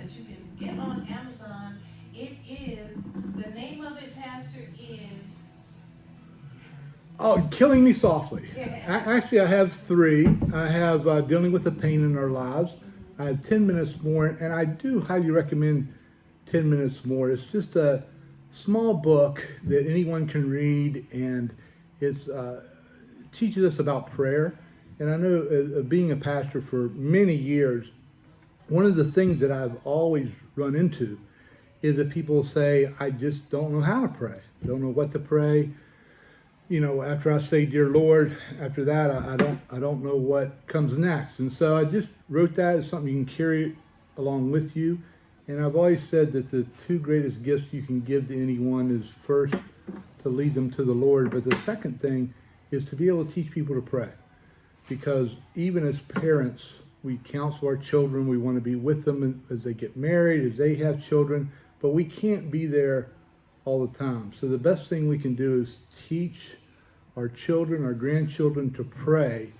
that you can get on Amazon. It is, the name of it, Pastor, is, Oh, Killing Me Softly. yeah. Actually, I have three. I have Dealing with the Pain in Our Lives. I Mm-hmm. have 10 minutes more, and I do highly recommend 10 minutes more. It's just a small book that anyone can read, and it teaches us about prayer. And I know, being a pastor for many years, one of the things that I've always run into is that people say, I just don't know how to pray. I don't know what to pray. After I say, "Dear Lord," after that, I don't know what comes next. And so I just wrote that as something you can carry along with you. And I've always said that the two greatest gifts you can give to anyone is first to lead them to the Lord, but the second thing is to be able to teach people to pray. Because even as parents, we counsel our children, we want to be with them as they get married, as they have children, but we can't be there all the time. So the best thing we can do is teach our children, our grandchildren to pray,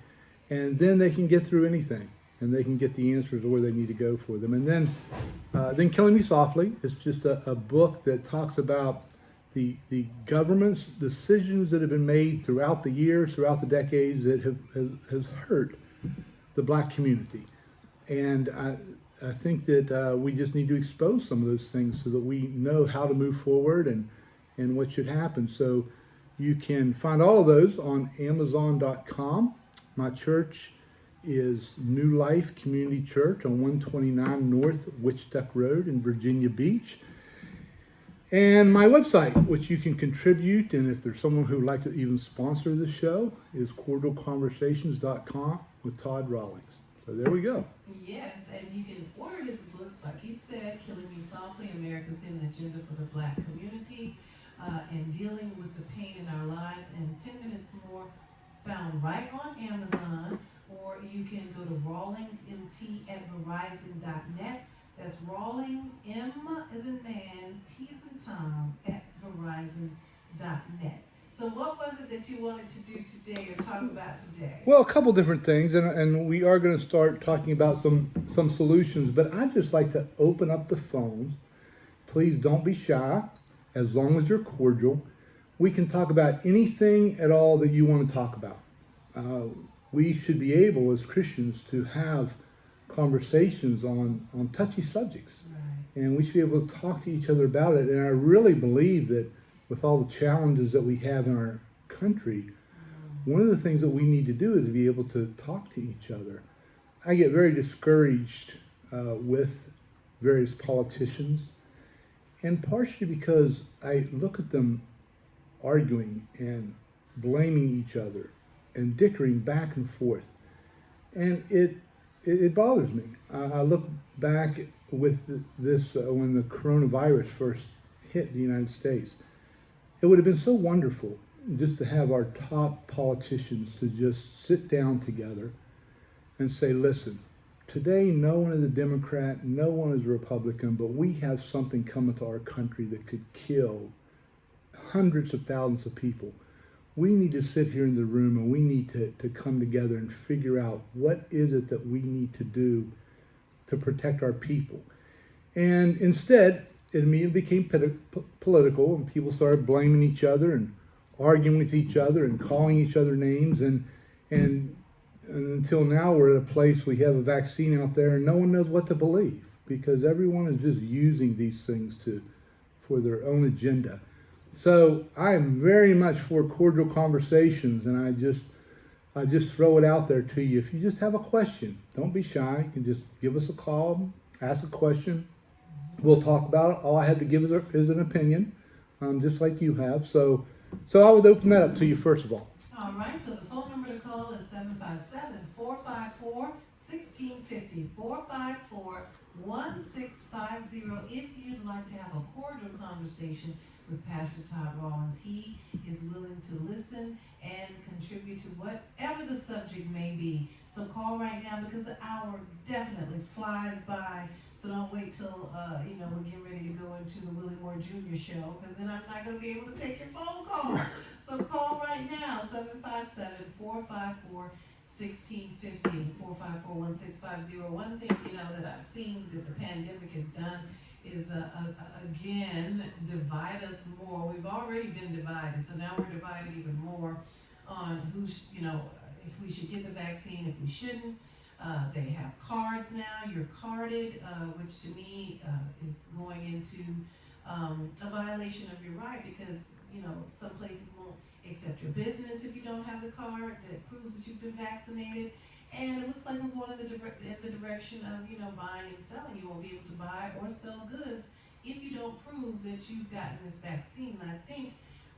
and then they can get through anything, and they can get the answers where they need to go for them. And then Killing Me Softly is just a book that talks about the government's decisions that have been made throughout the years, throughout the decades, that has hurt the black community. And I think that we just need to expose some of those things so that we know how to move forward and what should happen. So you can find all of those on Amazon.com. My church is New Life Community Church on 129 North Witchduck Road in Virginia Beach. And my website, which you can contribute, and if there's someone who would like to even sponsor the show, is cordialconversations.com with Todd Rawlings. So there we go. Yes, and you can order his books, like he said, Killing Me Softly, America's Hidden Agenda for the Black Community, and Dealing with the Pain in Our Lives, and 10 Minutes More, found right on Amazon, or you can go to rawlingsmt at verizon.net. That's Rawlings, M as in man, T as in Tom, at verizon.net. So what was it that you wanted to do today or talk about today? Well, a couple different things, and we are going to start talking about some solutions, but I'd just like to open up the phones. Please don't be shy, as long as you're cordial. We can talk about anything at all that you want to talk about. We should be able, as Christians, to have conversations on touchy subjects. Right. And we should be able to talk to each other about it. And I really believe that with all the challenges that we have in our country, one of the things that we need to do is be able to talk to each other. I get very discouraged with various politicians, and partially because I look at them arguing and blaming each other and dickering back and forth. And it bothers me. I look back with this when the coronavirus first hit the United States. It would have been so wonderful just to have our top politicians to just sit down together and say, listen, today no one is a Democrat, no one is a Republican, but we have something coming to our country that could kill hundreds of thousands of people. We need to sit here in the room and we need to come together and figure out what is it that we need to do to protect our people. And instead, it immediately became political, and people started blaming each other and arguing with each other and calling each other names. And until now, we're at a place we have a vaccine out there and no one knows what to believe because everyone is just using these things for their own agenda. So I am very much for cordial conversations, and I just throw it out there to you. If you just have a question, don't be shy. You can just give us a call, ask a question. We'll talk about it. All I have to give is an opinion, just like you have. So I would open that up to you first of all. All right, so the phone number to call is 757-454-1650, 454-1650. If you'd like to have a cordial conversation with Pastor Todd Rawlings, he is willing to listen and contribute to whatever the subject may be. So call right now because the hour definitely flies by. So don't wait till we're getting ready to go into the Willie Moore Jr. show, because then I'm not going to be able to take your phone call. So call right now, 1650 454 1650. One thing, that I've seen that the pandemic has done is again divide us more. We've already been divided, so now we're divided even more on if we should get the vaccine, if we shouldn't. They have cards now. You're carded, which to me is going into a violation of your right, because some places won't accept your business if you don't have the card that proves that you've been vaccinated. And it looks like we're going in the direction of buying and selling. You won't be able to buy or sell goods if you don't prove that you've gotten this vaccine. And I think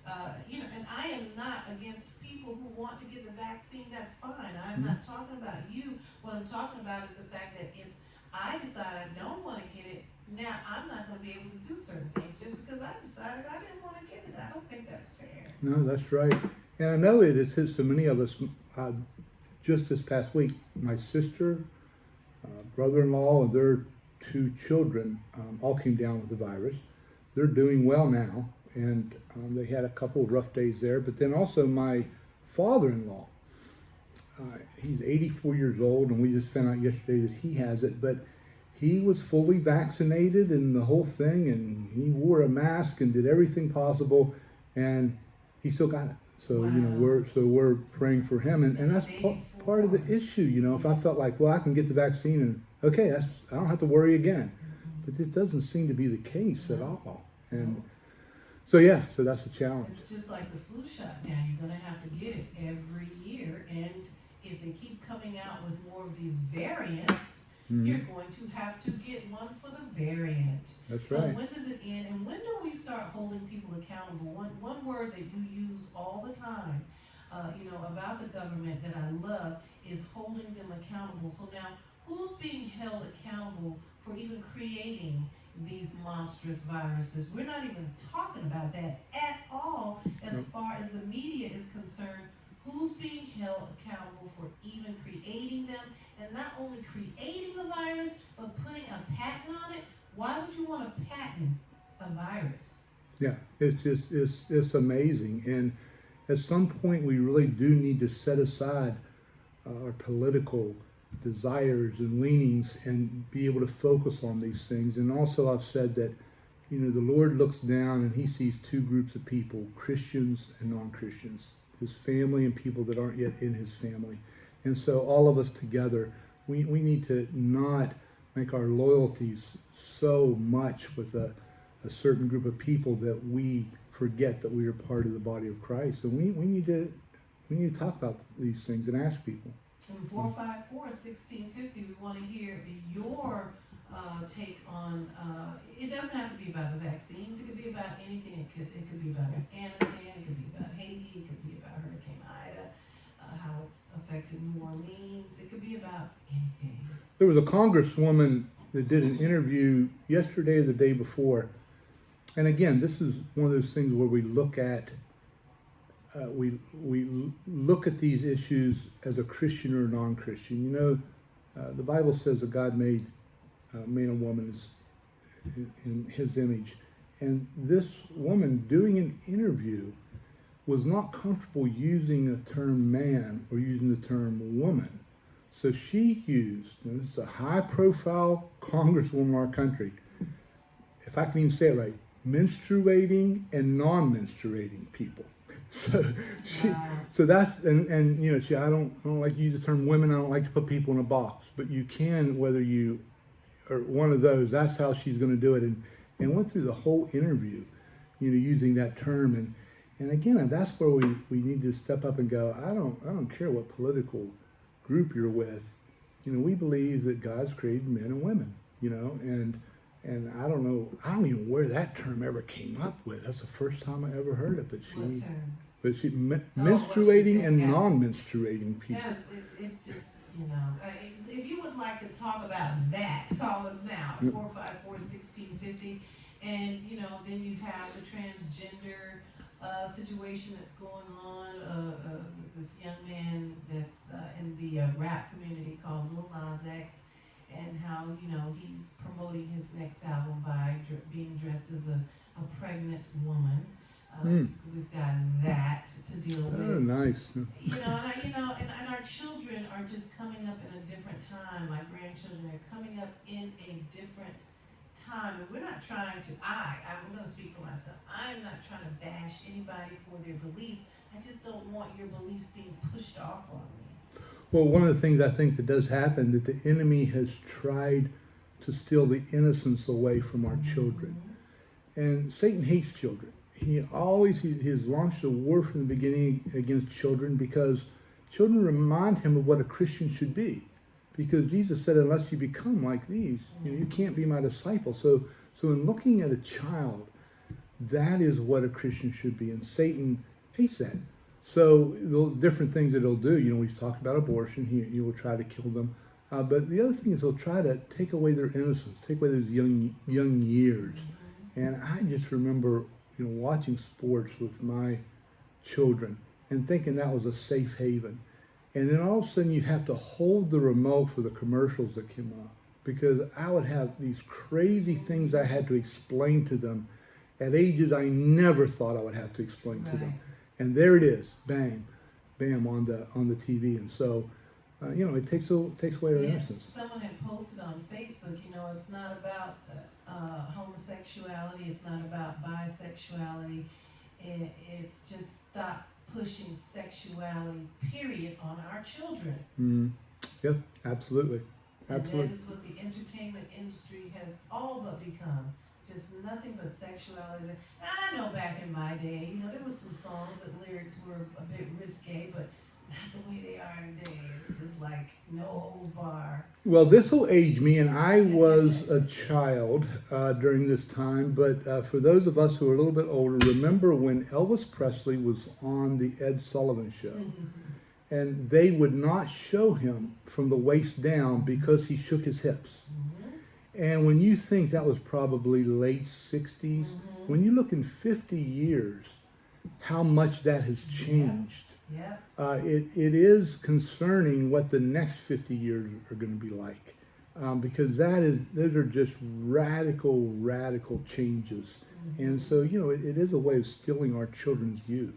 and I am not against people who want to get the vaccine. That's fine. I'm not talking about you. What I'm talking about is the fact that if I decide I don't want to get it, now I'm not going to be able to do certain things just because I decided I didn't want to get it. I don't think that's fair. No, that's right. And I know it has hit so many of us. Just this past week, my sister, brother-in-law, and their 2 children all came down with the virus. They're doing well now, and they had a couple of rough days there. But then also my father-in-law, he's 84 years old, and we just found out yesterday that he has it. But he was fully vaccinated and the whole thing, and he wore a mask and did everything possible, and he still got it. So Wow. we're praying for him, and that's part of the issue. If I felt like, well, I can get the vaccine and okay, I don't have to worry again, but it doesn't seem to be the case at all. And so that's a challenge. It's just like the flu shot now. You're going to have to get it every year, and if they keep coming out with more of these variants, you're going to have to get one for the variant. That's so right. When does it end, and when do we start holding people accountable? One word that you use all the time, about the government that I love is holding them accountable. So now, who's being held accountable for even creating these monstrous viruses? We're not even talking about that at all as far as the media is concerned. Who's being held accountable for even creating them, and not only creating the virus, but putting a patent on it? Why would you want to patent a virus? Yeah, it's amazing. And at some point, we really do need to set aside our political desires and leanings and be able to focus on these things. And also, I've said that, the Lord looks down and he sees 2 groups of people, Christians and non-Christians, his family and people that aren't yet in his family. And so all of us together, we need to not make our loyalties so much with a certain group of people that we forget that we are part of the body of Christ. And we need to talk about these things and ask people. In 454-1650, we want to hear your take on. It doesn't have to be about the vaccines. It could be about anything. It could be about Afghanistan. It could be about Haiti. It could be about Hurricane Ida, how it's affected New Orleans. It could be about anything. There was a congresswoman that did an interview yesterday or the day before. And again, this is one of those things where we look at we look at these issues as a Christian or a non-Christian. The Bible says that God made man and woman in his image. And this woman doing an interview was not comfortable using the term man or using the term woman. So she used, and this is a high-profile congresswoman in our country, if I can even say it right, menstruating and non-menstruating people. So that's she, I don't like to use the term women. I don't like to put people in a box, but you can, whether you are one of those. That's how she's going to do it, and went through the whole interview, using that term, and again, that's where we need to step up and go. I don't care what political group you're with. We believe that God's created men and women. And I don't know. I don't even know where that term ever came up with. That's the first time I ever heard it. But What term? Menstruating and non-menstruating people. Yes, it just, if you would like to talk about that, call us now, 454-1650. And, then you have the transgender situation that's going on with this young man that's in the rap community called Lil Nas X, and how, he's promoting his next album by being dressed as a pregnant woman. We've got that to deal with. Oh, nice. And our children are just coming up in a different time. My grandchildren are coming up in a different time, and we're not trying to. I'm going to speak for myself. I'm not trying to bash anybody for their beliefs. I just don't want your beliefs being pushed off on me. Well, one of the things I think that does happen that the enemy has tried to steal the innocence away from our children, and Satan hates children. He has launched a war from the beginning against children because children remind him of what a Christian should be. Because Jesus said, unless you become like these, you can't be my disciple. So in looking at a child, that is what a Christian should be. And Satan hates that. So the different things that he'll do, we've talked about abortion. He will try to kill them. But the other thing is he'll try to take away their innocence, take away those young years. And I just remember watching sports with my children and thinking that was a safe haven. And then all of a sudden you have to hold the remote for the commercials that came up, because I would have these crazy things I had to explain to them at ages I never thought I would have to explain to them. And there it is, bang, bam, on the TV. And so, it takes away our innocence. Someone had posted on Facebook, it's not about homosexuality, it's not about bisexuality, it's just stop pushing sexuality, period, on our children. Yep, absolutely. And that is what the entertainment industry has all but become. Just nothing but sexuality. And I know back in my day, there were some songs that lyrics were a bit risque, but not the way they are today. It's just like no holds bar. Well, this will age me, and I was a child during this time, but for those of us who are a little bit older, remember when Elvis Presley was on the Ed Sullivan Show, and they would not show him from the waist down because he shook his hips. And when you think that was probably late 60s, when you look in 50 years, how much that has changed. It is concerning what the next 50 years are going to be like, because those are just radical changes. And so, it is a way of stealing our children's youth.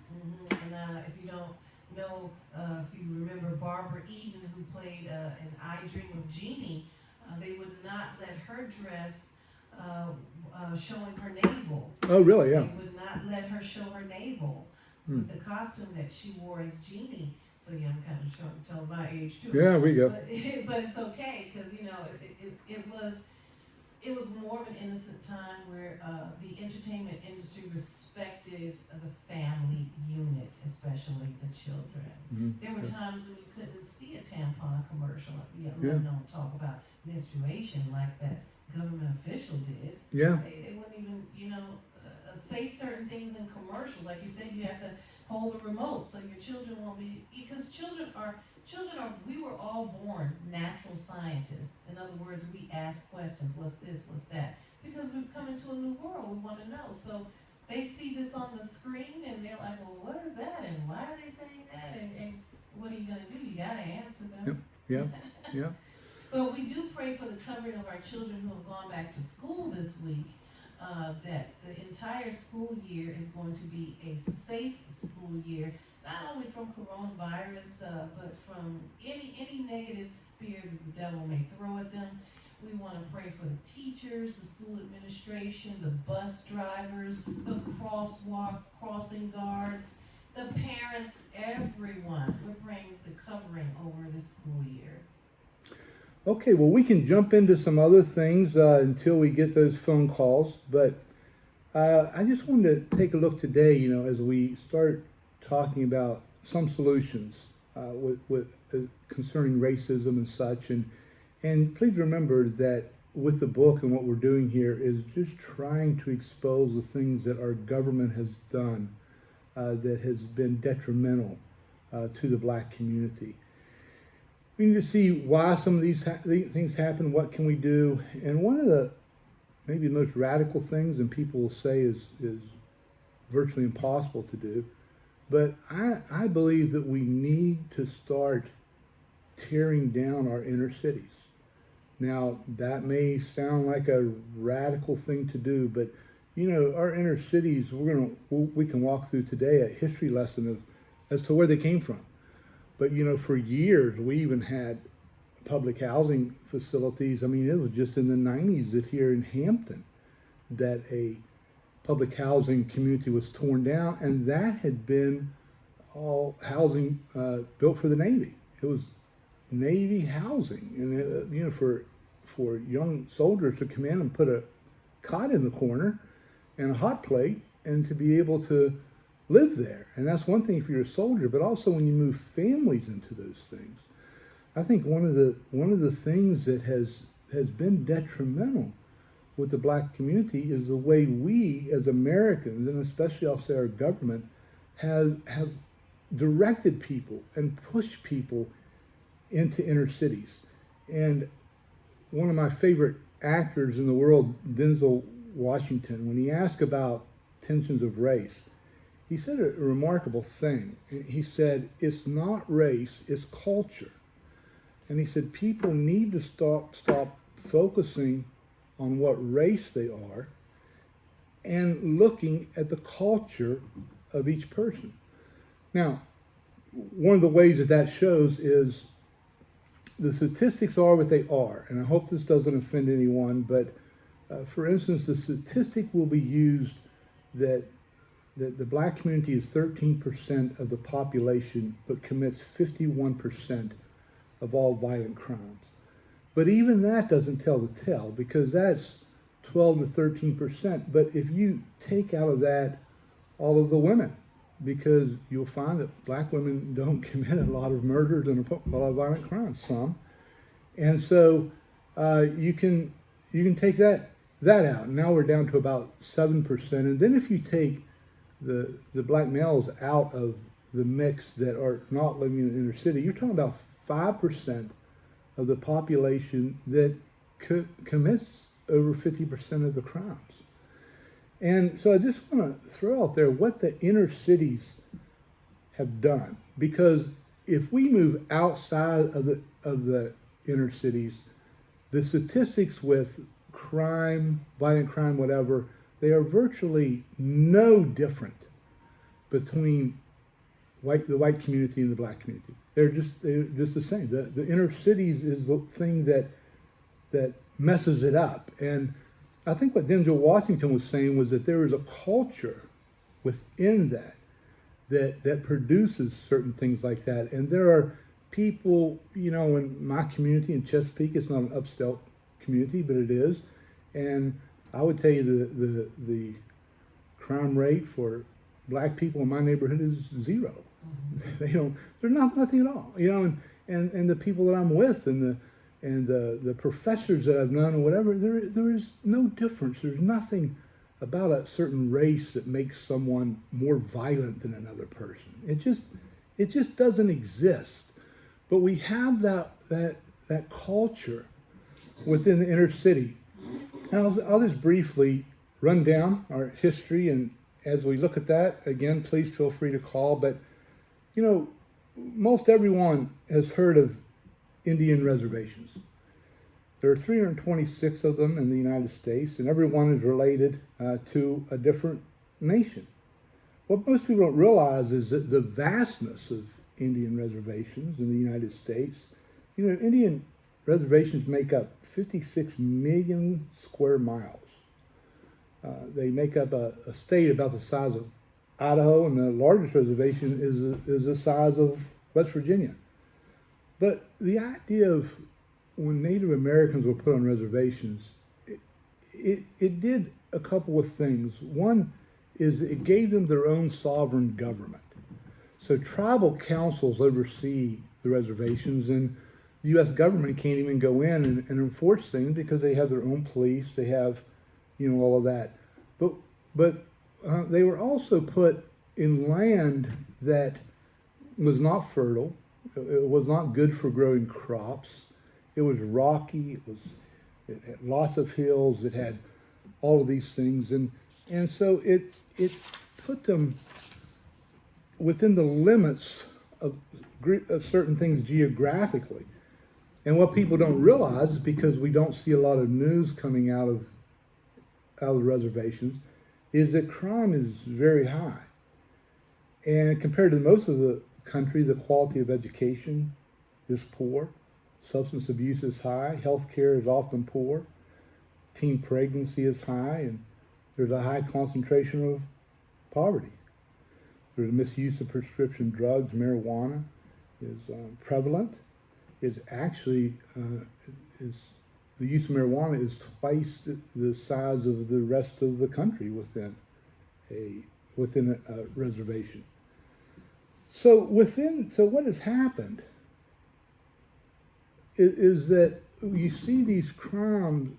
And if you don't know, if you remember Barbara Eden, who played in I Dream of Jeannie, they would not let her dress showing her navel. Oh, really? Yeah. They would not let her show her navel. With the costume that she wore as Jeannie. So I'm kind of telling my age too. Yeah, we go. But it's okay, because it was more of an innocent time where the entertainment industry respected the family unit, especially the children. There were times when you couldn't see a tampon commercial, let alone talk about menstruation like that government official did. Yeah. They wouldn't even, say certain things in commercials. Like you said, you have to hold the remote so your children won't be, because children are, we were all born natural scientists. In other words, we ask questions, what's this, what's that? Because we've come into a new world, we want to know. So they see this on the screen and they're like, well, what is that? And why are they saying that? And what are you going to do? You got to answer them. Yeah. But we do pray for the covering of our children who have gone back to school this week. That the entire school year is going to be a safe school year, not only from coronavirus, but from any negative spirit that the devil may throw at them. We want to pray for the teachers, the school administration, the bus drivers, the crossing guards, the parents, everyone. We're praying the covering over this school year. Okay, well, we can jump into some other things until we get those phone calls, but I just wanted to take a look today, as we start talking about some solutions with concerning racism and such, and please remember that with the book and what we're doing here is just trying to expose the things that our government has done that has been detrimental to the black community. We need to see why some of these things happen, what can we do, and one of the maybe the most radical things, and people will say is virtually impossible to do, but I believe that we need to start tearing down our inner cities. Now, that may sound like a radical thing to do, but our inner cities, we can walk through today a history lesson as to where they came from. But for years we even had public housing facilities. I mean, it was just in the 90s that here in Hampton that a public housing community was torn down, and that had been all housing built for the Navy. It was Navy housing, and for young soldiers to come in and put a cot in the corner and a hot plate and to be able to live there. And that's one thing if you're a soldier, but also when you move families into those things. I think one of the things that has been detrimental with the black community is the way we as Americans, and especially I'll say our government, have directed people and pushed people into inner cities. And one of my favorite actors in the world, Denzel Washington, when he asked about tensions of race, he said a remarkable thing. He said, it's not race, it's culture. And he said, people need to stop focusing on what race they are and looking at the culture of each person. Now, one of the ways that shows is the statistics are what they are. And I hope this doesn't offend anyone, but for instance, the statistic will be used that the black community is 13% of the population, but commits 51% of all violent crimes. But even that doesn't tell the tale, because that's 12 to 13%. But if you take out of that all of the women, because you'll find that black women don't commit a lot of murders and a lot of violent crimes, some. And so you can take that out. Now we're down to about 7%. And then if you take the black males out of the mix that are not living in the inner city, you're talking about 5% of the population that commits over 50% of the crimes. And so I just want to throw out there what the inner cities have done, because if we move outside of the inner cities, the statistics with crime, violent crime, whatever, they are virtually no different between the white community and the black community. They're just the same. The inner cities is the thing that messes it up. And I think what Denzel Washington was saying was that there is a culture within that produces certain things like that. And there are people, in my community in Chesapeake, it's not an upstate community, but it is. And I would tell you the crime rate for black people in my neighborhood is zero. They're nothing at all, and the people that I'm with and the professors that I've known or whatever, there is no difference. There's nothing about a certain race that makes someone more violent than another person. It just doesn't exist. But we have that culture within the inner city. And I'll just briefly run down our history, and as we look at that, again, please feel free to call. But most everyone has heard of Indian reservations. There are 326 of them in the United States, and every one is related to a different nation. What most people don't realize is that the vastness of Indian reservations in the United States. Indian reservations make up 56 million square miles. They make up a state about the size of Idaho, and the largest reservation is the size of West Virginia. But the idea of when Native Americans were put on reservations, it did a couple of things. One is it gave them their own sovereign government. So tribal councils oversee the reservations, and the U.S. government can't even go in and enforce things because they have their own police, they have, all of that. But they were also put in land that was not fertile. It was not good for growing crops. It was rocky. It had lots of hills. It had all of these things, and so it put them within the limits of certain things geographically. And what people don't realize is because we don't see a lot of news coming out of the reservations, is that crime is very high. And compared to most of the country, the quality of education is poor. Substance abuse is high. Health care is often poor. Teen pregnancy is high, and there's a high concentration of poverty. There's misuse of prescription drugs. Marijuana is prevalent. Is actually is the use of marijuana is twice the size of the rest of the country within a reservation. So what has happened is that you see these crime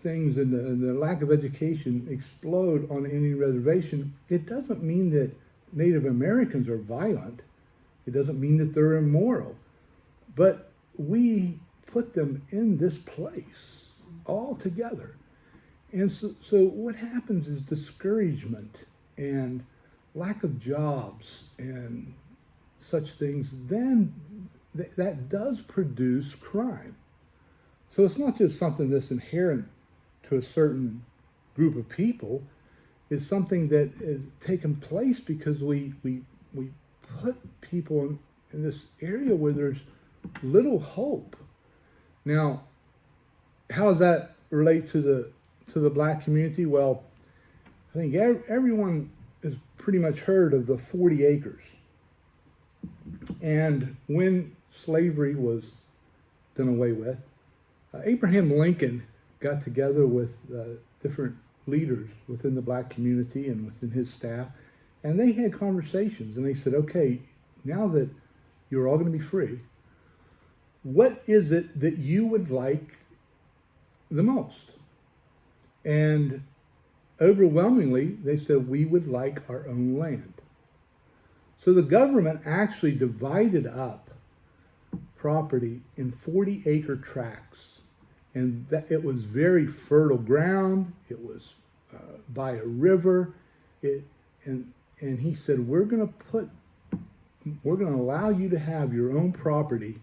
things and the lack of education explode on the Indian reservation. It doesn't mean that Native Americans are violent. It doesn't mean that they're immoral. But we put them in this place all together. And so what happens is discouragement and lack of jobs and such things, then that does produce crime. So it's not just something that's inherent to a certain group of people. It's something that has taken place because we put people in this area where there's little hope. Now, how does that relate to the black community? Well, I think everyone has pretty much heard of the 40 acres. And when slavery was done away with, Abraham Lincoln got together with different leaders within the black community and within his staff, and they had conversations, and they said, okay, now that you're all going to be free, what is it that you would like the most? And overwhelmingly, they said, we would like our own land. So the government actually divided up property in 40-acre tracts, and that it was very fertile ground. It was by a river. And he said, we're going to allow you to have your own property.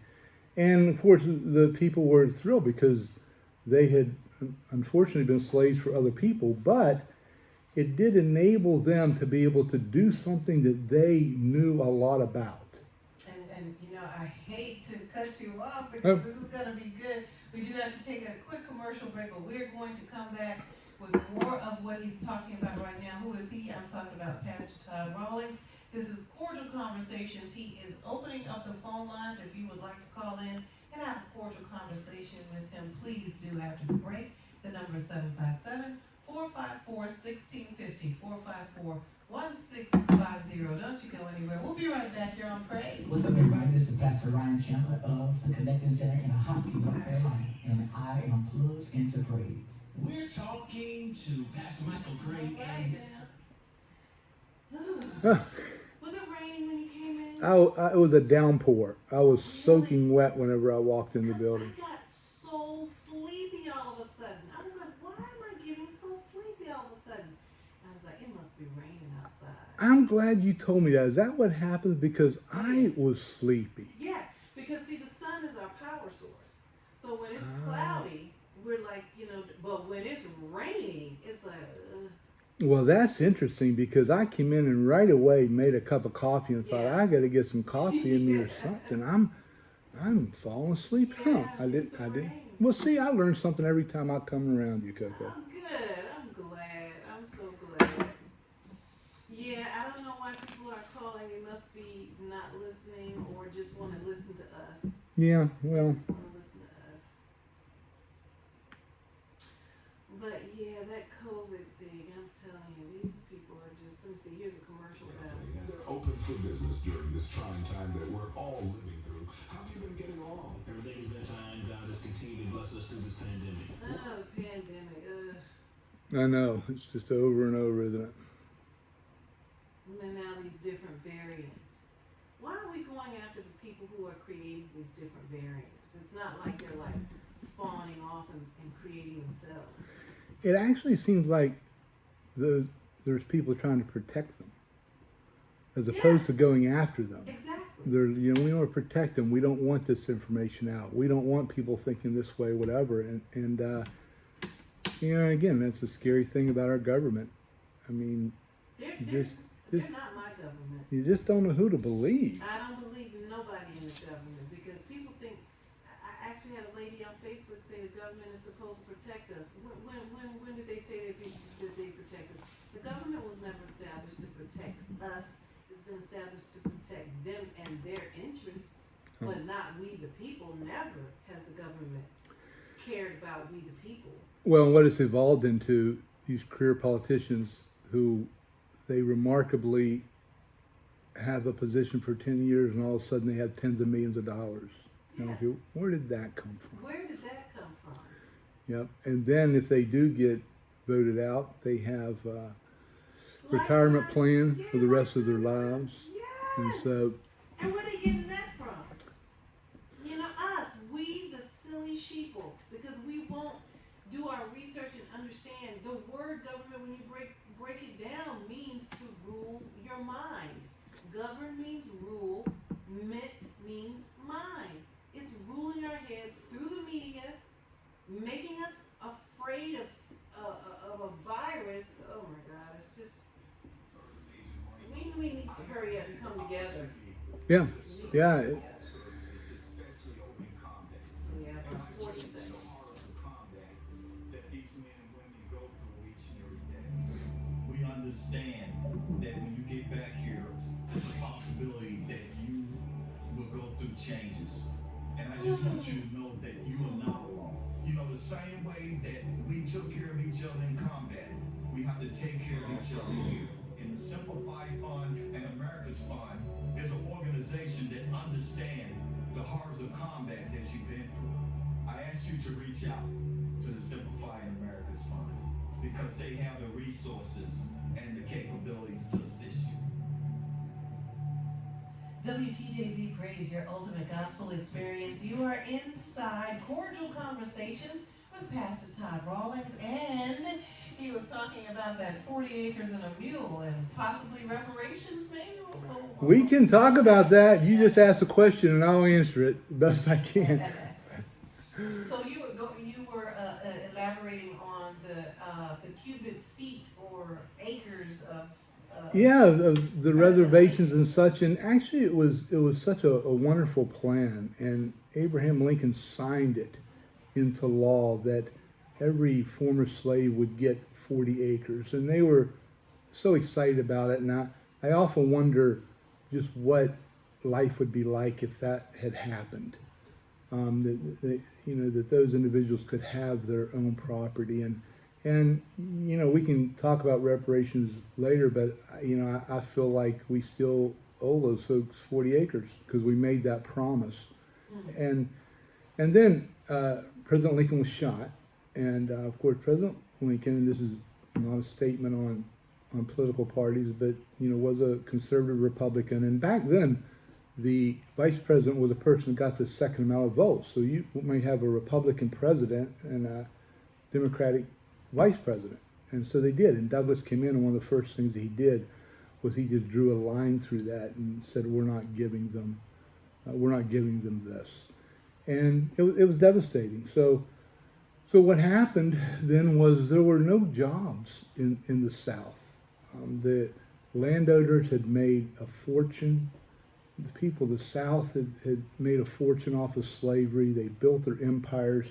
And of course, the people were thrilled because they had unfortunately been slaves for other people, but it did enable them to be able to do something that they knew a lot about. And I hate to cut you off because this is going to be good. We do have to take a quick commercial break, but we're going to come back with more of what he's talking about right now. Who is he? I'm talking about Pastor Todd Rawlings. This is Cordial Conversations. He is opening up the phone lines. If you would like to call in and have a cordial conversation with him, please do after the break. The number is 757-454-1650, 454-1650. Don't you go anywhere. We'll be right back here on Praise. What's up, everybody? This is Pastor Ryan Chandler of the Connecting Center in Ahoskie, North Carolina, and I am plugged into Praise. We're talking to Pastor Michael Gray and Was it raining when you came in? It was a downpour. I was soaking wet whenever I walked in the 'Cause building. I got so sleepy all of a sudden. I was like, why am I getting so sleepy all of a sudden? And I was like, it must be raining outside. I'm glad you told me that. Is that what happened? Because I was sleepy. Yeah, because see, the sun is our power source. So when it's cloudy, we're like, but when it's raining, it's like, Well, that's interesting because I came in and right away made a cup of coffee and thought, Yeah. I got to get some coffee in me or something. I'm falling asleep. Yeah, I didn't. it's the rain. Well, see, I learn something every time I come around you, Coco. I'm good. I'm glad. I'm so glad. Yeah, I don't know why people are calling. They must be not listening or just want to listen to us. Yeah, well, Just want to listen to us. But yeah, that COVID thing, I'm telling you, these people are just, let me see, here's a commercial about it. they're open for business during this trying time that we're all living through. How have you been getting along? Everything's been fine. God has continued to bless us through this pandemic. Oh, the pandemic, I know. It's just over and over, isn't it? and then now these different variants. Why are we going after the people who are creating these different variants? It's not like they're like spawning off and creating themselves. It actually seems like there's people trying to protect them as opposed to going after them. Exactly. We want to protect them. We don't want this information out. We don't want people thinking this way, whatever. And You know, again, that's the scary thing about our government. I mean, They're, you they're, just they're not my government. you just don't know who to believe. I don't believe in nobody in the government because people think. I actually had a lady on Facebook say the government is supposed to protect us. When did they say that they protect us? The government was never established to protect us. It's been established to protect them and their interests, but not we the people. Never has the government cared about we the people. Well, what it's evolved into, these career politicians who they remarkably have a position for 10 years and all of a sudden they have tens of millions of dollars. You know, Yeah. where did that come from? Where did that come from? Yep. And then if they do get voted out, they have a retirement plan for the rest of their lives. Yes. And so, And where they getting that from? You know, us, we the silly sheeple, because we won't do our research and understand the word government. When you break it down, means to rule your mind. Govern means rule. Mint means mind. It's ruling our heads through the media, making us afraid of a virus. Oh my God, it's just. We need to hurry up and come together. yeah, yeah. So we have about 40 seconds. We understand that when you get back here, there's a possibility that you will go through changes. And I just want you to know that you are not alone. You know, the same way that we took care of each other in combat, we have to take care of each other here. In the Simplify Fund and America's Fund, there's an organization that understands the horrors of combat that you've been through. I ask you to reach out to the Simplify America's Fund because they have the resources and the capabilities to assist you. WTJZ Praise, your ultimate gospel experience. You are inside Cordial Conversations with Pastor Todd Rawlings, and he was talking about that 40 acres and a mule and possibly reparations, maybe? We can talk about that. You just ask a question and I'll answer it the best I can. So you were elaborating on the cubic feet or acres of Yeah, the reservations and such, and actually it was such a wonderful plan, and Abraham Lincoln signed it into law that every former slave would get 40 acres, and they were so excited about it. And I often wonder just what life would be like if that had happened. That those individuals could have their own property, and we can talk about reparations later, but I feel like we still owe those folks 40 acres because we made that promise. And then President Lincoln was shot, and of course President Lincoln, and this is not a statement on political parties, but was a conservative Republican, and back then the vice president was a person who got the second amount of votes. So you might have a Republican president and a Democratic vice president. And so they did. And Douglas came in, and one of the first things he did was he just drew a line through that and said, we're not giving them this. And it was devastating. So what happened then was there were no jobs in the South. The landowners had made a fortune. The people of the South had made a fortune off of slavery. They built their empires.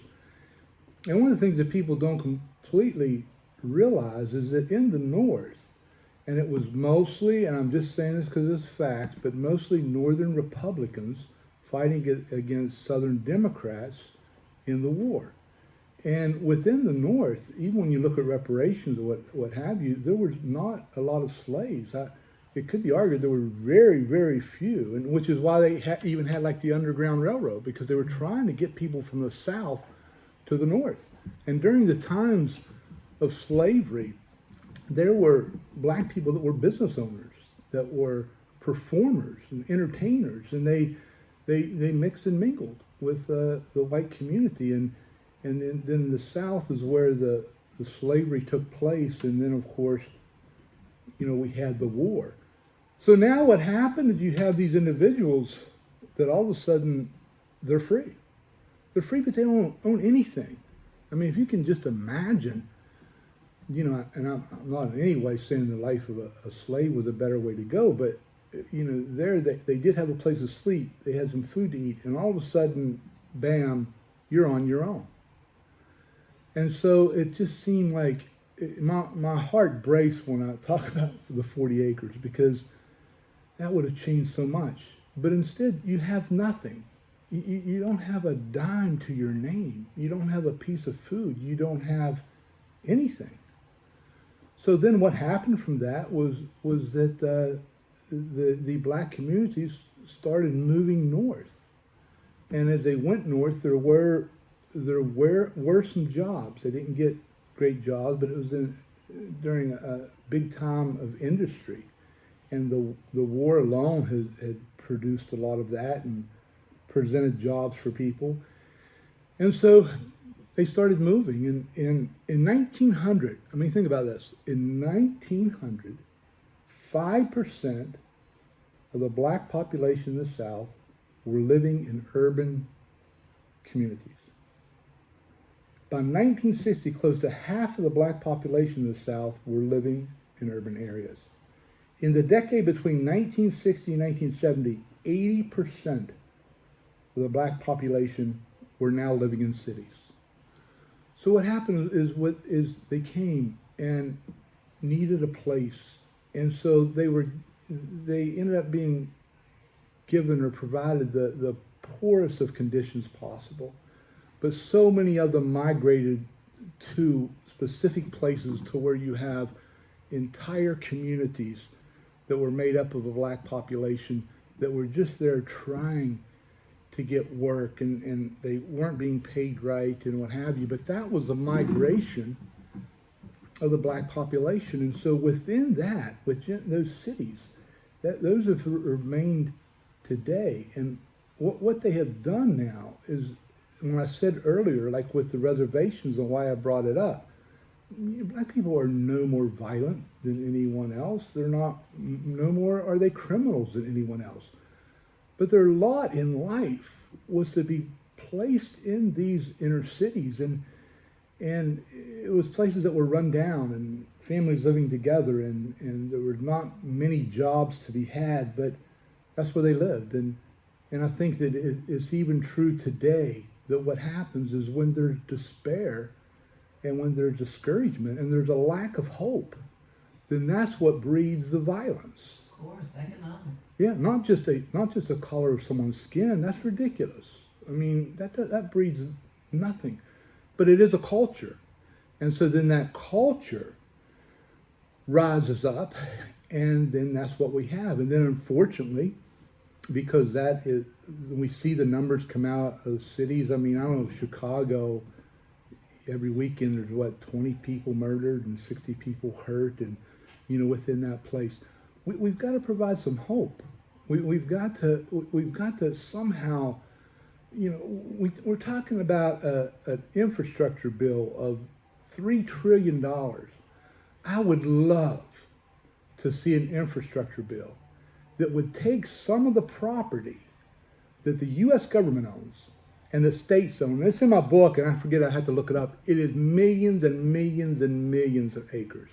And one of the things that people don't completely realize is that in the North, and it was mostly, and I'm just saying this because it's facts, but mostly Northern Republicans fighting against Southern Democrats in the war. And within the North, even when you look at reparations or what have you, there was not a lot of slaves. It could be argued there were very, very few, and which is why they even had like the Underground Railroad, because they were trying to get people from the South to the North. And during the times of slavery, there were black people that were business owners, that were performers and entertainers, and they mixed and mingled with the white community. And then the South is where the slavery took place, and then of course, we had the war. So now what happened is you have these individuals that all of a sudden they're free. They're free, but they don't own anything. I mean, if you can just imagine, and I'm not in any way saying the life of a slave was a better way to go, but there they did have a place to sleep, they had some food to eat, and all of a sudden, bam, you're on your own. And so it just seemed like my heart breaks when I talk about the 40 acres, because that would have changed so much. But instead, you have nothing. You don't have a dime to your name. You don't have a piece of food. You don't have anything. So then what happened from that was that the black communities started moving north. And as they went north, there were some jobs. They didn't get great jobs, but it was during a big time of industry. And the war alone had produced a lot of that and presented jobs for people. And so they started moving. And in 1900, I mean, think about this. In 1900, 5% of the black population in the South were living in urban communities. By 1960, close to half of the black population in the South were living in urban areas. In the decade between 1960 and 1970, 80% of the black population were now living in cities. So what happened is they came and needed a place, and so they ended up being given or provided the poorest of conditions possible. But so many of them migrated to specific places to where you have entire communities that were made up of a black population that were just there trying to get work, and they weren't being paid right and what have you. But that was a migration of the black population. And so within that, within those cities, those have remained today. And what they have done now is, when I said earlier, like with the reservations and why I brought it up, black people are no more violent than anyone else. They're not, no more are they criminals than anyone else. But their lot in life was to be placed in these inner cities, and it was places that were run down and families living together, and there were not many jobs to be had, but that's where they lived. And I think that it's even true today that what happens is when there's despair and when there's discouragement and there's a lack of hope, then that's what breeds the violence. Of course, economics. Yeah, not just the color of someone's skin. That's ridiculous. I mean, that breeds nothing. But it is a culture. And so then that culture rises up, and then that's what we have. And then unfortunately, because that is, when we see the numbers come out of cities, I mean, I don't know, Chicago, every weekend there's 20 people murdered and 60 people hurt, and within that place. We've got to provide some hope. We've got to somehow, we're talking about an infrastructure bill of $3 trillion. I would love to see an infrastructure bill that would take some of the property that the U.S. government owns and the states own. It's in my book, and I had to look it up. It is millions and millions and millions of acres.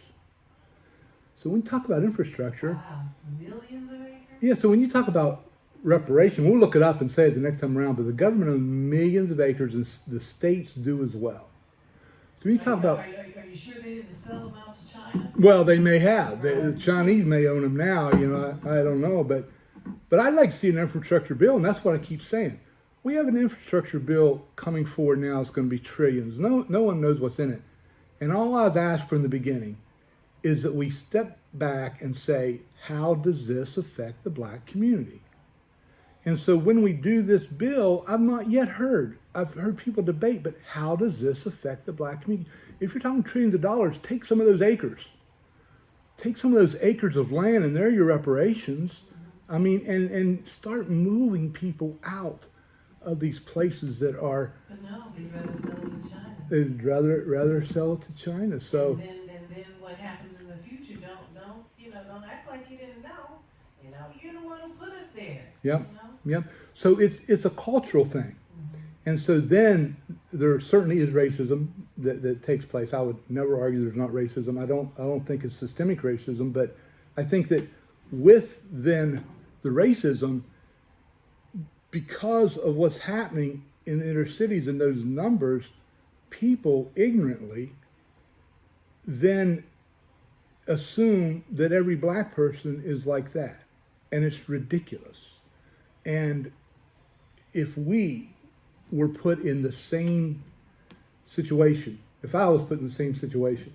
So when you talk about infrastructure, Wow, millions of acres? yeah, so when you talk about reparation, we'll look it up and say it the next time around, but the government owns millions of acres, and the states do as well. So when you talk about... Are you sure they didn't sell them out to China? Well, they may have. The Chinese may own them now, I don't know. But I'd like to see an infrastructure bill, and that's what I keep saying. We have an infrastructure bill coming forward now. It's going to be trillions. No one knows what's in it. And all I've asked from the beginning is that we step back and say, how does this affect the black community? And so when we do this bill, I've not yet heard. I've heard people debate, but how does this affect the black community? If you're talking trillions of dollars, take some of those acres. Take some of those acres of land, and they're your reparations. I mean, and start moving people out of these places that are... But no, they'd rather sell it to China. They'd rather sell it to China. So... And then what happens in the future, don't act like you didn't know. You're the one who put us there. Yep. Yep. So it's a cultural thing. And so then there certainly is racism, that takes place. I would never argue there's not racism. I don't think it's systemic racism, but I think that with then the racism, because of what's happening in the inner cities and those numbers, people ignorantly then assume that every black person is like that. And it's ridiculous. And if we were put in the same situation, if I was put in the same situation,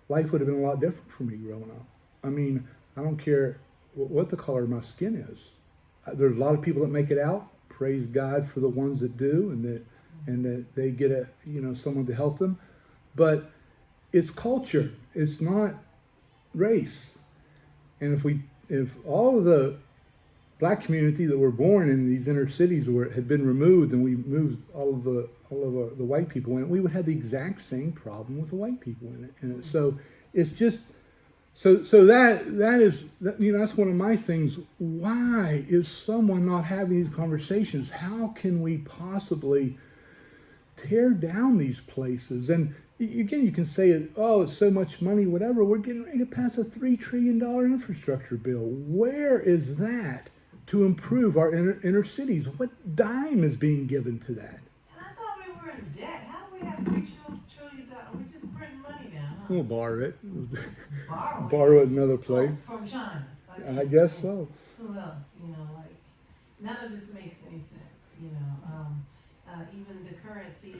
life would have been a lot different for me growing up. I mean, I don't care what the color of my skin is. There's a lot of people that make it out. Praise God for the ones that do, and that they get someone to help them. But it's culture. It's not race. And if all of the black community that were born in these inner cities had been removed, and we moved all of the white people in it, we would have the exact same problem with the white people in it. So it's just so that is that's one of my things. Why is someone not having these conversations? How can we possibly tear down these places? And again, you can say, oh, it's so much money, whatever. We're getting ready to pass a $3 trillion infrastructure bill. Where is that to improve our inner cities? What dime is being given to that? And I thought we were in debt. How do we have $3 trillion? We just print money now, huh? We'll borrow it. Borrow it? Borrow it another place. From China. I guess so. Who else? None of this makes any sense. Even the currency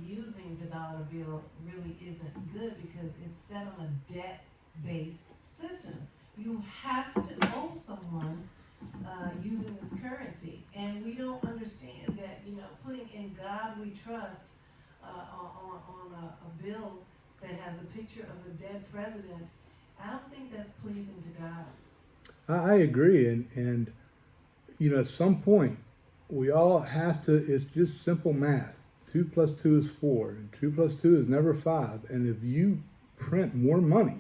using the dollar bill really isn't good because it's set on a debt-based system. You have to owe someone using this currency, and we don't understand that. Putting "In God We Trust" on a bill that has a picture of a dead president, I don't think that's pleasing to God. I agree, and at some point we all have to. It's just simple math. 2 plus 2 is 4, and 2 plus 2 is never 5. And if you print more money,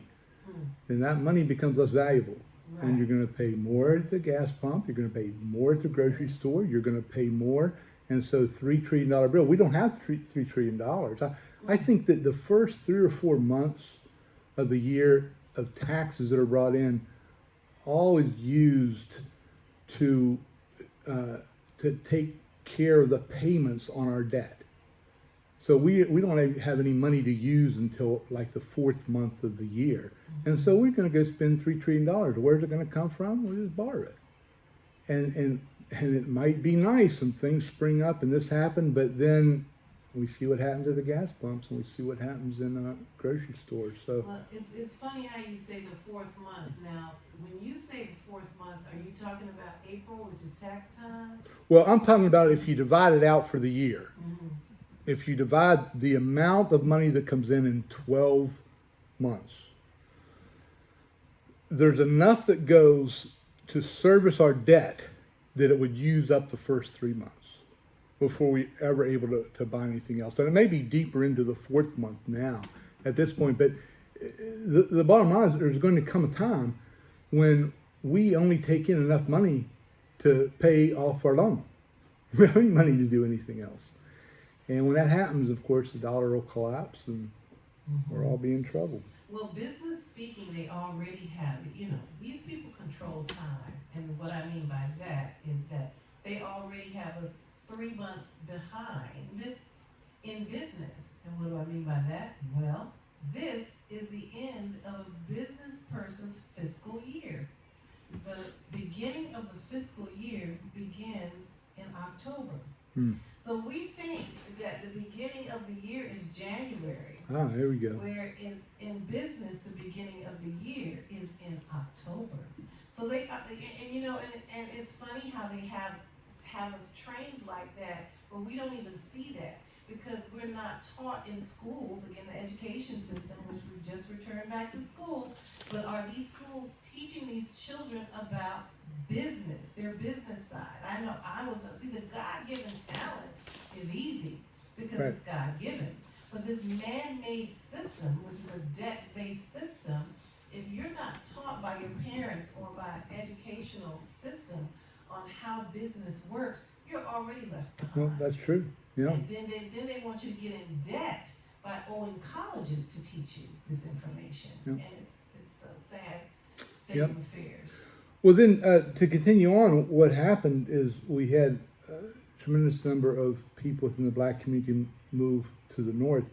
then that money becomes less valuable. Right. And you're going to pay more at the gas pump. You're going to pay more at the grocery store. You're going to pay more. And so $3 trillion bill. We don't have $3 trillion. I think that the first 3 or 4 months of the year of taxes that are brought in, all is used to take care of the payments on our debt. So we don't have any money to use until like the 4th month of the year. And so we're going to go spend $3 trillion. Where's it going to come from? We'll just borrow it. And it might be nice and things spring up and this happen, but then we see what happens at the gas pumps and we see what happens in grocery stores. So well, it's funny how you say the 4th month. Now, when you say the 4th month, are you talking about April, which is tax time? Well, I'm talking about if you divide it out for the year. Mm-hmm. If you divide the amount of money that comes in 12 months, there's enough that goes to service our debt that it would use up the first 3 months before we ever able to buy anything else. And it may be deeper into the 4th month now at this point, but the bottom line is there's going to come a time when we only take in enough money to pay off our loan. We don't have any money to do anything else. And when that happens, of course, the dollar will collapse and we'll all be in trouble. Well, business speaking, they already have it. These people control time. And what I mean by that is that they already have us 3 months behind in business. And what do I mean by that? Well, this is the end of a business person's fiscal year. The beginning of the fiscal year begins in October. So we think that the beginning of the year is January. Ah, there we go. Whereas in business, the beginning of the year is in October. So they, and it's funny how they have us trained like that, but we don't even see that because we're not taught in schools, again, the education system, which we've just returned back to school, but are these schools teaching these children about business, their business side? I know see, the God-given talent is easy because it's God-given. But this man-made system, which is a debt-based system, if you're not taught by your parents or by an educational system on how business works, you're already left behind. Well, that's true. Yeah. And then they want you to get in debt by owing colleges to teach you this information. Yep. And it's a sad state Yep. of affairs. Well, then to continue on, what happened is we had a tremendous number of people within the black community move to the north,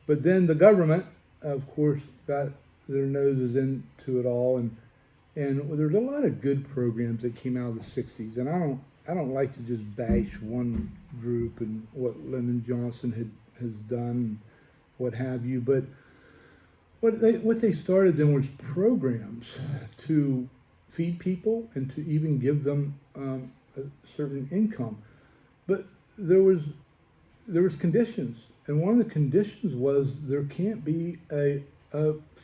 but then the government, of course, got their noses into it all, and there's a lot of good programs that came out of the '60s, and I don't like to just bash one group and what Lyndon Johnson has done, what have you, but what they started then was programs to feed people and to even give them a certain income, but there was conditions, and one of the conditions was there can't be a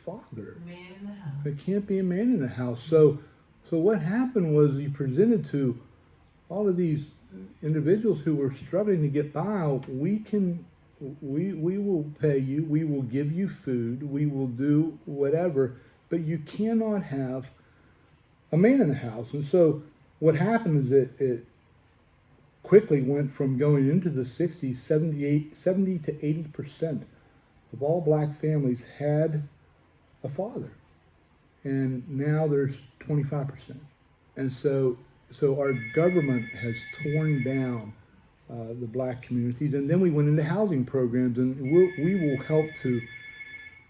father. Man in the house. There can't be a man in the house. So what happened was he presented to all of these individuals who were struggling to get by, we will pay you, we will give you food, we will do whatever, but you cannot have a man in the house. And so what happened is it quickly went from going into the 60s, 70 to 80% of all black families had a father. And now there's 25%. And so our government has torn down the black communities, and then we went into housing programs, and we will help to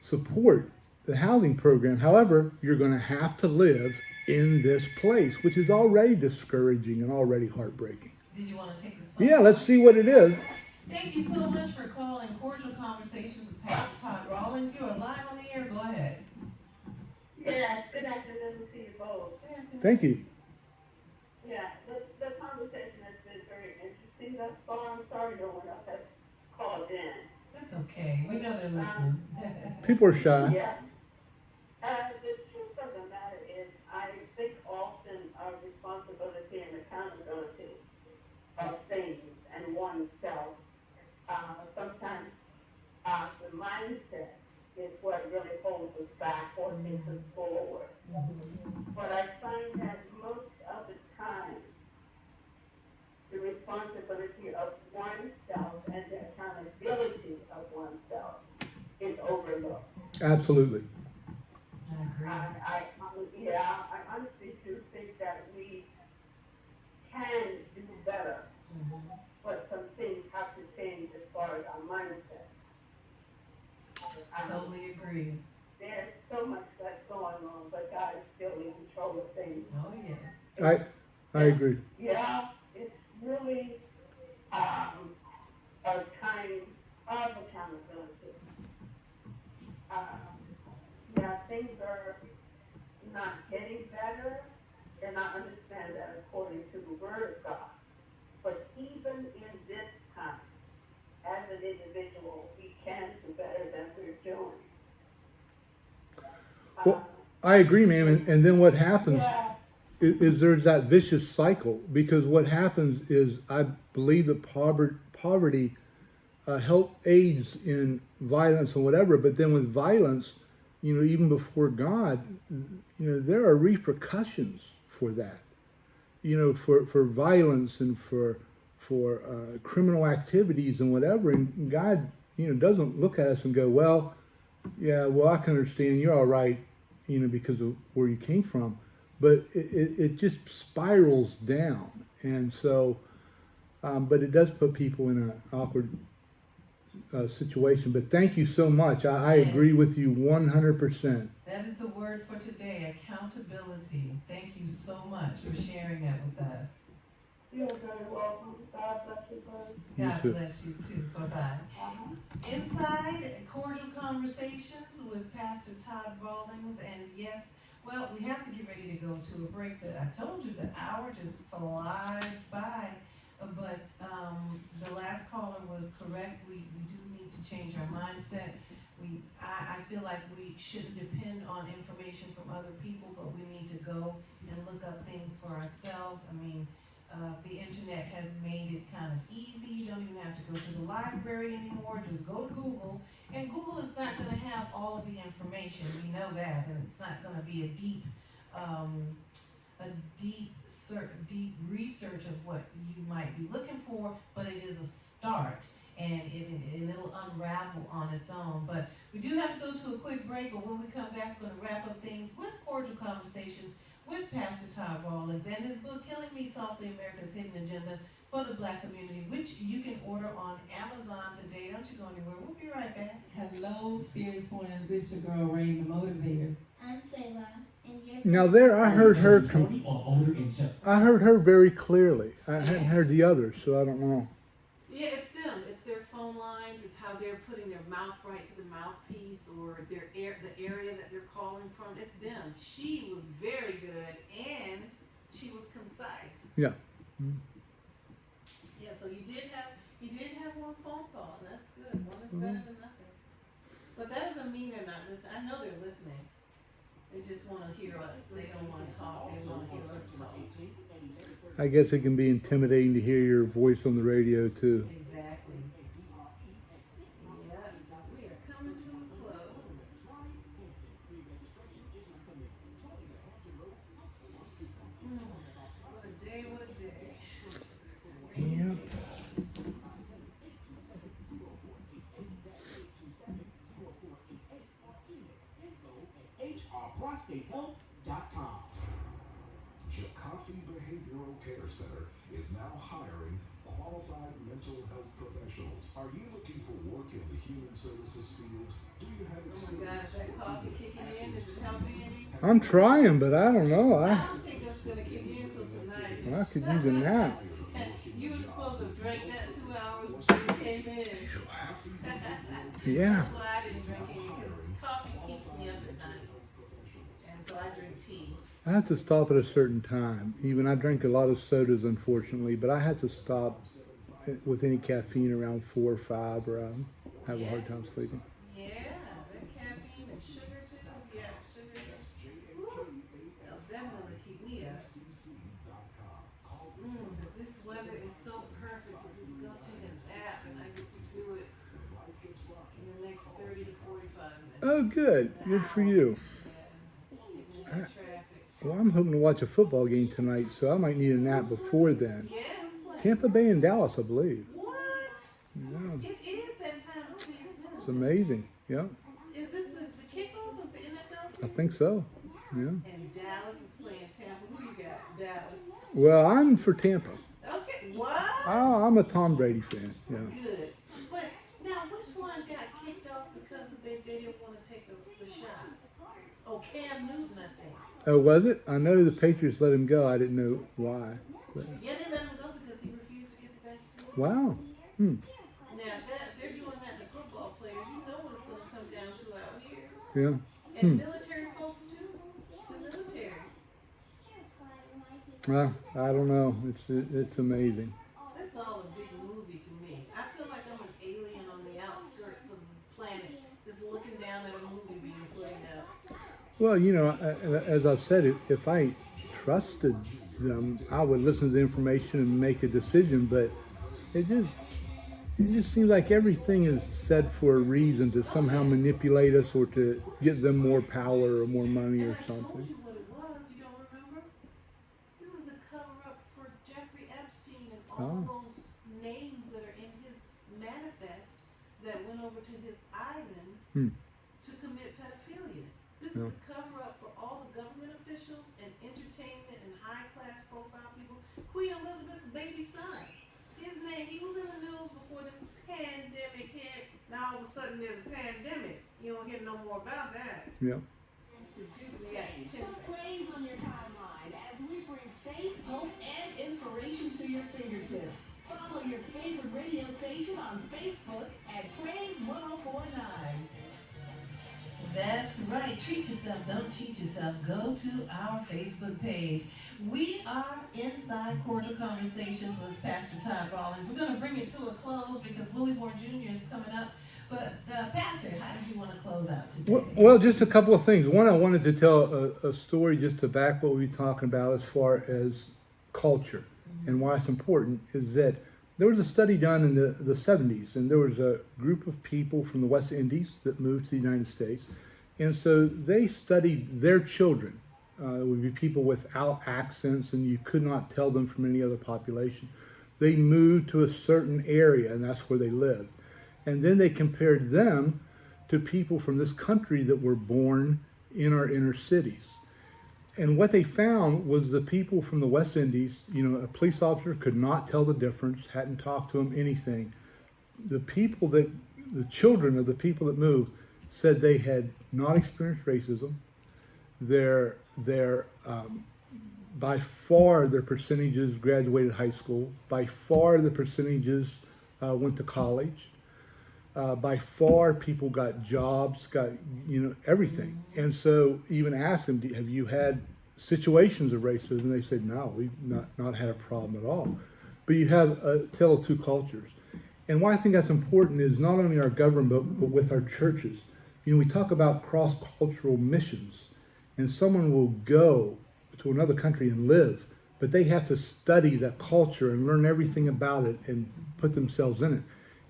support the housing program. However, you're going to have to live in this place, which is already discouraging and already heartbreaking. Did you want to take this phone? Yeah, let's see what it is. Thank you so much for calling Cordial Conversations with Pastor Todd Rawlings. You are live on the air. Go ahead. Yes, good afternoon to you both. Thank you. Yeah, the conversation has been very interesting thus far. I'm sorry no one else has called in. That's okay. We know they're listening. People are shy. Yeah. The truth of the matter is, I think often our responsibility and accountability of things and oneself, sometimes the mindset is what really holds us back or takes us forward. But I find that most of the time, the responsibility of oneself and the accountability of oneself is overlooked. Absolutely. I agree. I honestly do think that we can do better, but some things have to change as far as our mindset. Totally agree. There's so much that's going on, but God is still in control of things. Oh, yes. I agree. Yeah, it's really a time of accountability. Yeah, things are not getting better, and I understand that according to the Word of God. But even in this time, as an individual, we can do better than we're doing. Well, I agree, ma'am. And then what happens Yeah. is there's that vicious cycle, because what happens is I believe that poverty aids in violence and whatever, but then with violence, even before God, there are repercussions for that, for violence and for criminal activities and whatever. And God, doesn't look at us and go, well, yeah, well, I can understand you're all right, because of where you came from. But it just spirals down. And so, but it does put people in an awkward situation. But thank you so much. I agree with you 100%. That is the word for today, accountability. Thank you so much for sharing that with us. You're very welcome. God bless you both. You God too. bless you too. Bye-bye. Inside Cordial Conversations with Pastor Todd Rawlings. And yes, well, we have to get ready to go to a break. I told you the hour just flies by. But the last caller was correct. We do need to change our mindset. I feel like we shouldn't depend on information from other people, but we need to go and look up things for ourselves. I mean, the internet has made it kind of easy. You don't even have to go to the library anymore. Just go to Google. And Google is not going to have all of the information. We know that. And it's not going to be a deep research of what you might be looking for, but it is a start. and it'll unravel on its own. But we do have to go to a quick break, but when we come back, we're going to wrap up things with Cordial Conversations with Pastor Todd Rawlings and his book, Killing Me Softly, America's Hidden Agenda for the Black Community, which you can order on Amazon today. Don't you go anywhere. We'll be right back. Hello, Fierce Ones. It's your girl, Rain the Motivator. I'm Selah, and you're... Now there, I heard her. 40 or older and so. I heard her very clearly. I hadn't heard the others, so I don't know. Yeah, it's them. It's their phone lines. It's how they're putting their mouth right to the mouthpiece, or the area that they're calling from. It's them. She was very good, and she was concise. Yeah. Yeah. So you did have one phone call. And that's good. One is better than nothing. But that doesn't mean they're not listening. I know they're listening. They just want to hear us. They don't want to talk. They want to hear us talk. I guess it can be intimidating to hear your voice on the radio too. Exactly. Yeah, we are coming to a close. What a day, what a day. Yep. HRProstateHealth.com. Coffee Behavioral Care Center is now hiring qualified mental health professionals. Are you looking for work in the human services field? Do you have Oh my God, is that coffee kicking in? Is it helping any? I'm trying, but I don't know. I don't think that's going to kick in until tonight. I could use a nap. You were supposed to drink that 2 hours before you came in. Yeah. That's why I didn't drink any, because coffee keeps me up at night. And so I drink tea. I have to stop at a certain time. Even I drink a lot of sodas, unfortunately, but I had to stop with any caffeine around 4 or 5, or I have a hard time sleeping. Yeah, that caffeine and sugar too. Yeah, sugar. Woo, that'll definitely keep me up. But this weather is so perfect to just go take a nap, and I get to do it in the next 30 to 45 minutes. Oh, good. Good for you. Yeah, traffic. Well, I'm hoping to watch a football game tonight, so I might need a nap before then. Yeah, who's playing? Tampa Bay and Dallas, I believe. What? Yeah, It is that time of season. it's amazing. Yeah, Is this the kickoff of the NFL I season? think so. Yeah. And Dallas is playing Tampa. Who you got? Dallas. Well, I'm for Tampa. Okay. What? Oh, I'm a Tom Brady fan. Yeah. Good. But now, which one got kicked off because they didn't want to take the shot? Oh, Cam Newton, I think. Oh, was it? I know the Patriots let him go. I didn't know why. But, Yeah, they let him go because he refused to get the vaccine. wow. Now, they're doing that to football players. You know what it's going to come down to out here. Yeah. And military folks, too. The military. Well, I don't know. It's amazing. That's all a big movie to me. I feel like I'm an alien on the outskirts of the planet, just looking down at a movie being played out. Well, you know, as I've said, if I trusted them, I would listen to the information and make a decision. But it just seems like everything is said for a reason, to somehow manipulate us or to get them more power or more money or And I told something. you what it was. You don't remember? This is the cover-up for Jeffrey Epstein and all those names that are in his manifest that went over to his island to commit pedophilia. This is the cover-up for all the government officials and entertainment and high-class profile people. Queen Elizabeth's baby son. His name, he was in the news before this pandemic hit. Now all of a sudden there's a pandemic. You don't hear no more about that. Yeah. We got 10 seconds. Praise on your timeline as we bring faith, hope, and inspiration to your fingertips. Follow your favorite radio station on Facebook at Praise 1049. That's right. Treat yourself. Don't cheat yourself. Go to our Facebook page. We are inside Cordial Conversations with Pastor Todd Rawlings. We're going to bring it to a close because Willie Moore Jr. is coming up. But Pastor, how did you want to close out today? Well, just a couple of things. One, I wanted to tell a story just to back what we were talking about as far as culture and why it's important. Is that there was a study done in the 70s, and there was a group of people from the West Indies that moved to the United States. And so they studied their children. It would be people without accents, and you could not tell them from any other population. they moved to a certain area and that's where they lived. And then they compared them to people from this country that were born in our inner cities. And what they found was the people from the West Indies, a police officer could not tell the difference, hadn't talked to them, anything. The children of the people that moved said they had not experienced racism. By far their percentages graduated high school. By far the percentages went to college. By far people got jobs, got everything. And so even asked them, have you had situations of racism? They said, no, we've not had a problem at all. But you have a tale of two cultures. And why I think that's important is not only our government, but with our churches. We talk about cross-cultural missions, and someone will go to another country and live, but they have to study that culture and learn everything about it and put themselves in it.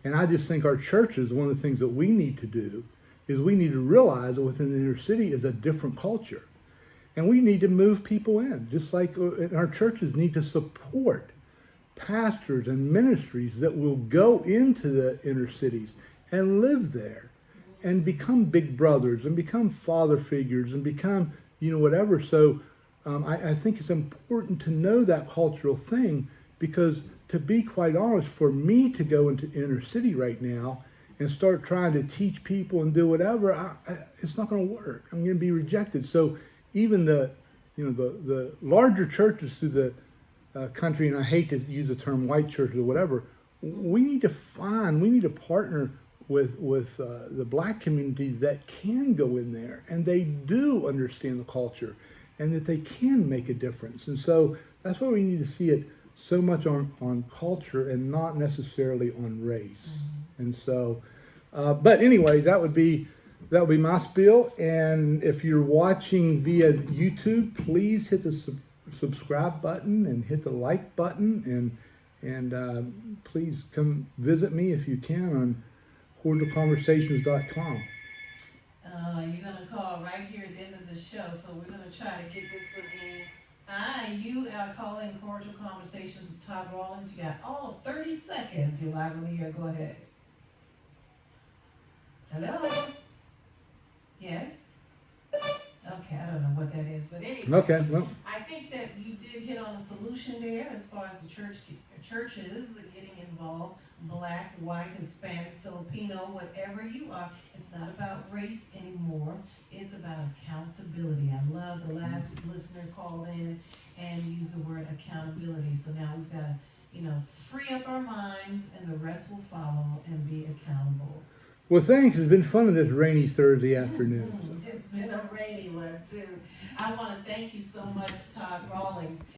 And I just think our churches, one of the things that we need to do is we need to realize that within the inner city is a different culture. And we need to move people in, just like our churches need to support pastors and ministries that will go into the inner cities and live there and become big brothers and become father figures and become, whatever. So I think it's important to know that cultural thing, because to be quite honest, for me to go into inner city right now and start trying to teach people and do whatever, it's not going to work. I'm going to be rejected. So even the larger churches through the country, and I hate to use the term white churches or whatever, we need to partner with the black community that can go in there and they do understand the culture and that they can make a difference. And so that's why we need to see it so much on culture and not necessarily on race. And so, but anyway, that would be my spiel. And if you're watching via YouTube, please hit the subscribe button and hit the like button, and please come visit me if you can on cordialconversations.com. You're going to call right here at the end of the show, so we're going to try to get this one in. Hi, you are calling Cordial Conversations with Todd Rawlings. You got all of 30 seconds. You're live on the air. Go ahead. Hello? Yes? Okay, I don't know what that is, but anyway. Okay, well. I think that you did hit on a solution there as far as the churches getting involved. Black, white, Hispanic, Filipino, whatever you are. It's not about race anymore. It's about accountability. I love the last listener called in and used the word accountability. So now we've got to, free up our minds, and the rest will follow, and be accountable. Well, thanks. It's been fun on this rainy Thursday afternoon. It's been a rainy one, too. I want to thank you so much, Todd Rawlings.